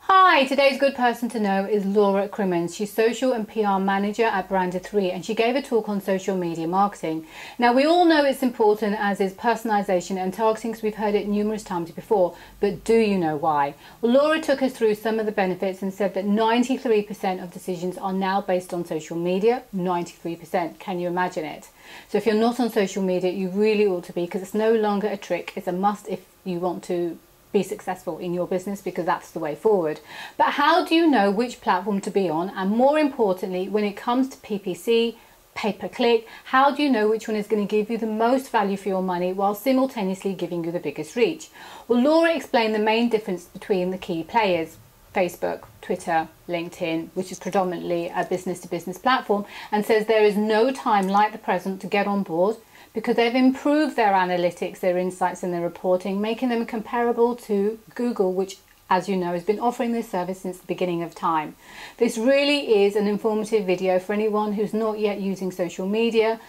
Hi, today's good person to know is Laura Crimmins. She's social and PR manager at Branded3, and she gave a talk on social media marketing. Now, we all know it's important, as is personalization and targeting, because we've heard it numerous times before, but do you know why? Well, Laura took us through some of the benefits and said that 93% of decisions are now based on social media. 93%. Can you imagine it? So if you're not on social media, you really ought to be, because it's no longer a trick. It's a must if you want to be successful in your business, because that's the way forward. But how do you know which platform to be on? And more importantly, when it comes to PPC, pay-per-click, how do you know which one is going to give you the most value for your money while simultaneously giving you the biggest reach? Well, Laura explained the main difference between the key players: Facebook, Twitter, LinkedIn, which is predominantly a business-to-business platform, and says there is no time like the present to get on board, because they've improved their analytics, their insights and their reporting, making them comparable to Google, which, as you know, has been offering this service since the beginning of time. This really is an informative video for anyone who's not yet using social media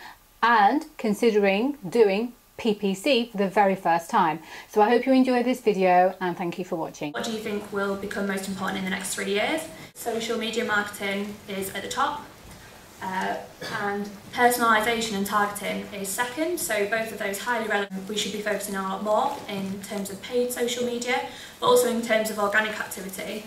and considering doing PPC for the very first time. So I hope you enjoyed this video, and thank you for watching. What do you think will become most important in the next 3 years? Social media marketing is at the top. And personalisation and targeting is second, so both of those highly relevant. We should be focusing a lot more in terms of paid social media, but also in terms of organic activity.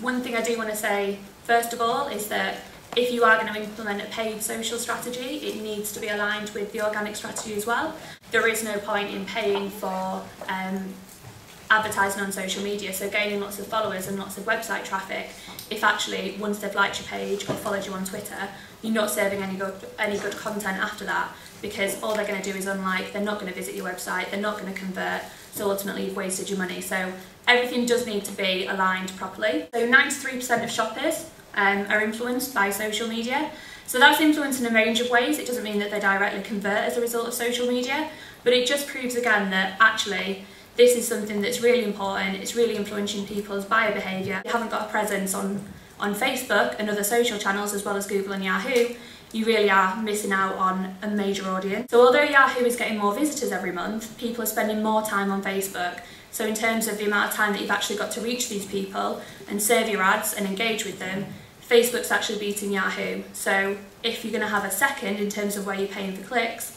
One thing I do want to say first of all is that if you are going to implement a paid social strategy, it needs to be aligned with the organic strategy as well. There is no point in paying for advertising on social media, so gaining lots of followers and lots of website traffic, if actually once they've liked your page or followed you on Twitter, you're not serving any good content after that, because all they're going to do is unlike, they're not going to visit your website, they're not going to convert, so ultimately you've wasted your money. So everything does need to be aligned properly. So 93% of shoppers are influenced by social media. So that's influenced in a range of ways. It doesn't mean that they directly convert as a result of social media, but it just proves again that actually this is something that's really important. It's really influencing people's buyer behaviour. If you haven't got a presence on Facebook and other social channels as well as Google and Yahoo, you really are missing out on a major audience. So although Yahoo is getting more visitors every month, people are spending more time on Facebook. So in terms of the amount of time that you've actually got to reach these people and serve your ads and engage with them, Facebook's actually beating Yahoo. So if you're going to have a second in terms of where you're paying for clicks,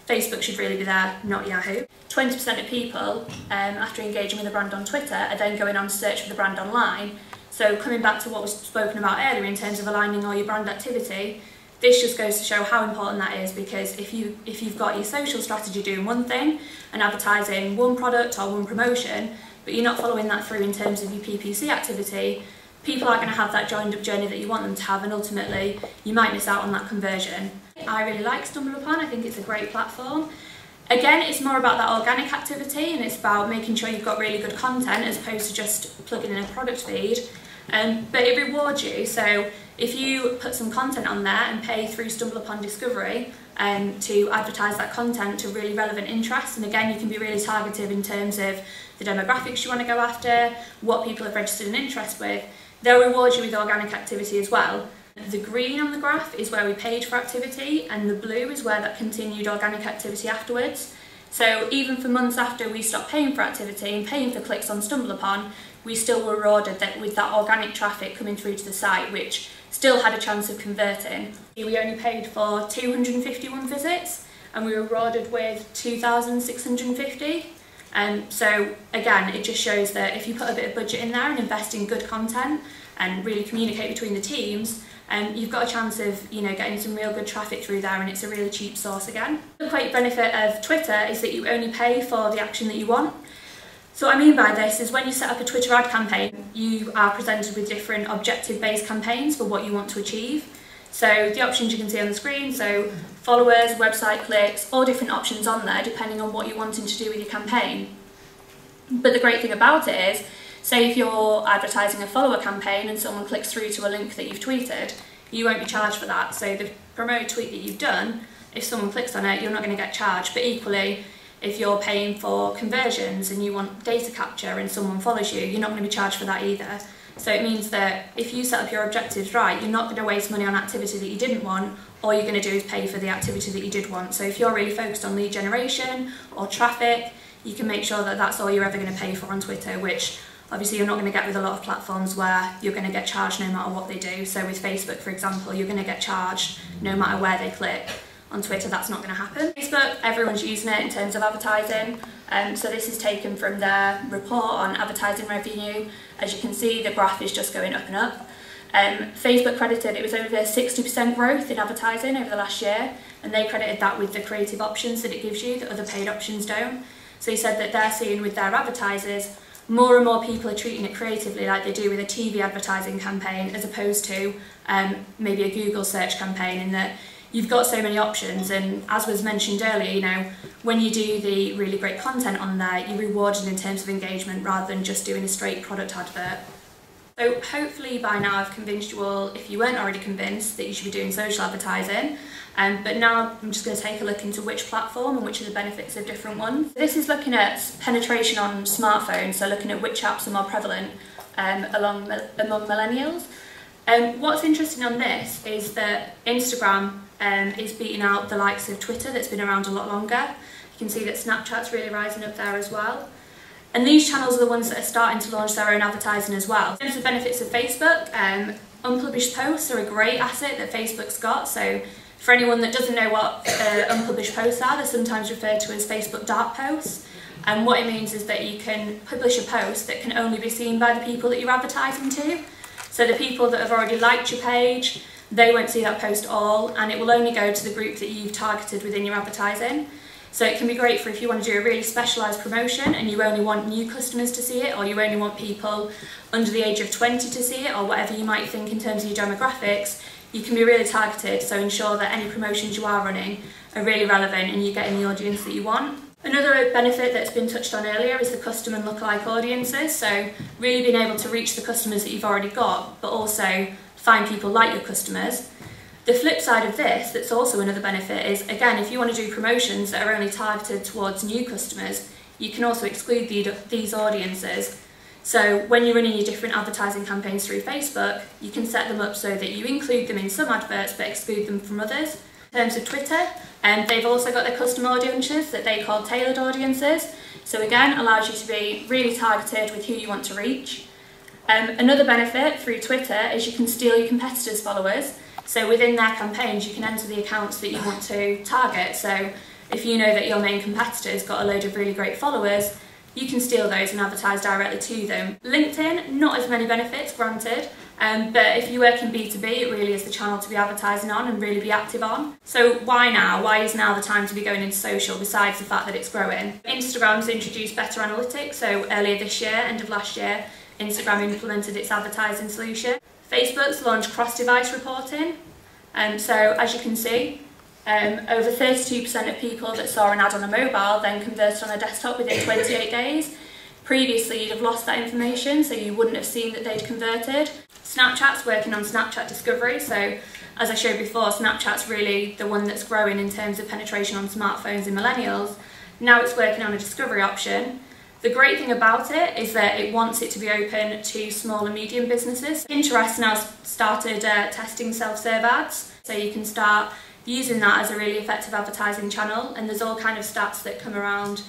Facebook should really be there, not Yahoo. 20% of people, after engaging with a brand on Twitter, are then going on to search for the brand online. So coming back to what was spoken about earlier in terms of aligning all your brand activity, this just goes to show how important that is, because if you've got your social strategy doing one thing and advertising one product or one promotion, but you're not following that through in terms of your PPC activity, people are going to have that joined up journey that you want them to have, and ultimately you might miss out on that conversion. I really like StumbleUpon. I think it's a great platform. Again, it's more about that organic activity, and it's about making sure you've got really good content as opposed to just plugging in a product feed. But it rewards you, so if you put some content on there and pay through StumbleUpon Discovery to advertise that content to really relevant interests, and again you can be really targeted in terms of the demographics you want to go after, what people have registered an interest with, they'll reward you with organic activity as well. The green on the graph is where we paid for activity, and the blue is where that continued organic activity afterwards. So even for months after we stopped paying for activity and paying for clicks on StumbleUpon, we still were rewarded with that organic traffic coming through to the site, which still had a chance of converting. We only paid for 251 visits, and we were rewarded with 2,650. So again, it just shows that if you put a bit of budget in there and invest in good content and really communicate between the teams, you've got a chance of getting some real good traffic through there, and it's a really cheap source again. The great benefit of Twitter is that you only pay for the action that you want. So what I mean by this is when you set up a Twitter ad campaign, you are presented with different objective-based campaigns for what you want to achieve. So the options you can see on the screen, so followers, website clicks, all different options on there depending on what you're wanting to do with your campaign. But the great thing about it is, say if you're advertising a follower campaign and someone clicks through to a link that you've tweeted, you won't be charged for that. So the promoted tweet that you've done, if someone clicks on it, you're not going to get charged. But equally, if you're paying for conversions and you want data capture and someone follows you, you're not going to be charged for that either. So it means that if you set up your objectives right, you're not going to waste money on activity that you didn't want. All you're going to do is pay for the activity that you did want. So if you're really focused on lead generation or traffic, you can make sure that that's all you're ever going to pay for on Twitter, which Obviously you're not going to get with a lot of platforms where you're going to get charged no matter what they do. So with Facebook, for example, you're going to get charged no matter where they click. On Twitter, that's not going to happen. Facebook, everyone's using it in terms of advertising. So this is taken from their report on advertising revenue. As you can see, the graph is just going up and up. Facebook credited it was over 60% growth in advertising over the last year, and they credited that with the creative options that it gives you that other paid options don't. So he said that they're seeing with their advertisers, more and more people are treating it creatively like they do with a TV advertising campaign, as opposed to maybe a Google search campaign, in that you've got so many options, and as was mentioned earlier, you know, when you do the really great content on there, you're rewarded in terms of engagement rather than just doing a straight product advert. So hopefully by now I've convinced you all, if you weren't already convinced, that you should be doing social advertising. But now I'm just going to take a look into which platform and which are the benefits of different ones. This is looking at penetration on smartphones, so looking at which apps are more prevalent among millennials. What's interesting on this is that Instagram is beating out the likes of Twitter, that's been around a lot longer. You can see that Snapchat's really rising up there as well. And these channels are the ones that are starting to launch their own advertising as well. In terms of benefits of Facebook, unpublished posts are a great asset that Facebook's got. So for anyone that doesn't know what unpublished posts are, they're sometimes referred to as Facebook dark posts. And what it means is that you can publish a post that can only be seen by the people that you're advertising to. So the people that have already liked your page, they won't see that post at all, and it will only go to the group that you've targeted within your advertising. So it can be great for if you want to do a really specialised promotion and you only want new customers to see it, or you only want people under the age of 20 to see it, or whatever you might think in terms of your demographics. You can be really targeted, so ensure that any promotions you are running are really relevant and you're getting the audience that you want. Another benefit that's been touched on earlier is the custom and lookalike audiences, so really being able to reach the customers that you've already got, but also find people like your customers. The flip side of this, that's also another benefit, is again, if you want to do promotions that are only targeted towards new customers, you can also exclude these audiences. So when you're running your different advertising campaigns through Facebook, you can set them up so that you include them in some adverts but exclude them from others. In terms of Twitter, they've also got their custom audiences that they call tailored audiences. So again, allows you to be really targeted with who you want to reach. Another benefit through Twitter is you can steal your competitors' followers. So within their campaigns, you can enter the accounts that you want to target. So if you know that your main competitor's got a load of really great followers, you can steal those and advertise directly to them. LinkedIn, not as many benefits, granted, but if you work in B2B, it really is the channel to be advertising on and really be active on. So why now? Why is now the time to be going into social, besides the fact that it's growing? Instagram's introduced better analytics, so earlier this year, end of last year, Instagram implemented its advertising solution. Facebook's launched cross-device reporting, so as you can see, over 32% of people that saw an ad on a mobile then converted on a desktop within 28 days. Previously, you'd have lost that information, so you wouldn't have seen that they'd converted. Snapchat's working on Snapchat discovery, so as I showed before, Snapchat's really the one that's growing in terms of penetration on smartphones in millennials. Now it's working on a discovery option. The great thing about it is that it wants it to be open to small and medium businesses. Pinterest now started testing self-serve ads, so you can start using that as a really effective advertising channel, and there's all kind of stats that come around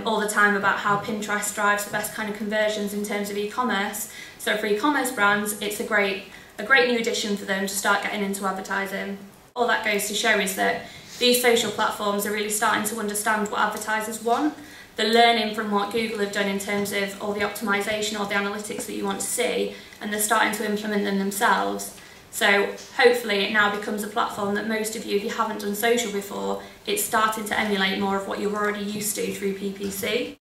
all the time about how Pinterest drives the best kind of conversions in terms of e-commerce. So for e-commerce brands, it's a great new addition for them to start getting into advertising. All that goes to show is that these social platforms are really starting to understand what advertisers want. They're learning from what Google have done in terms of all the optimization, all the analytics that you want to see, and they're starting to implement them themselves. So hopefully it now becomes a platform that most of you, if you haven't done social before, it's starting to emulate more of what you're already used to through PPC.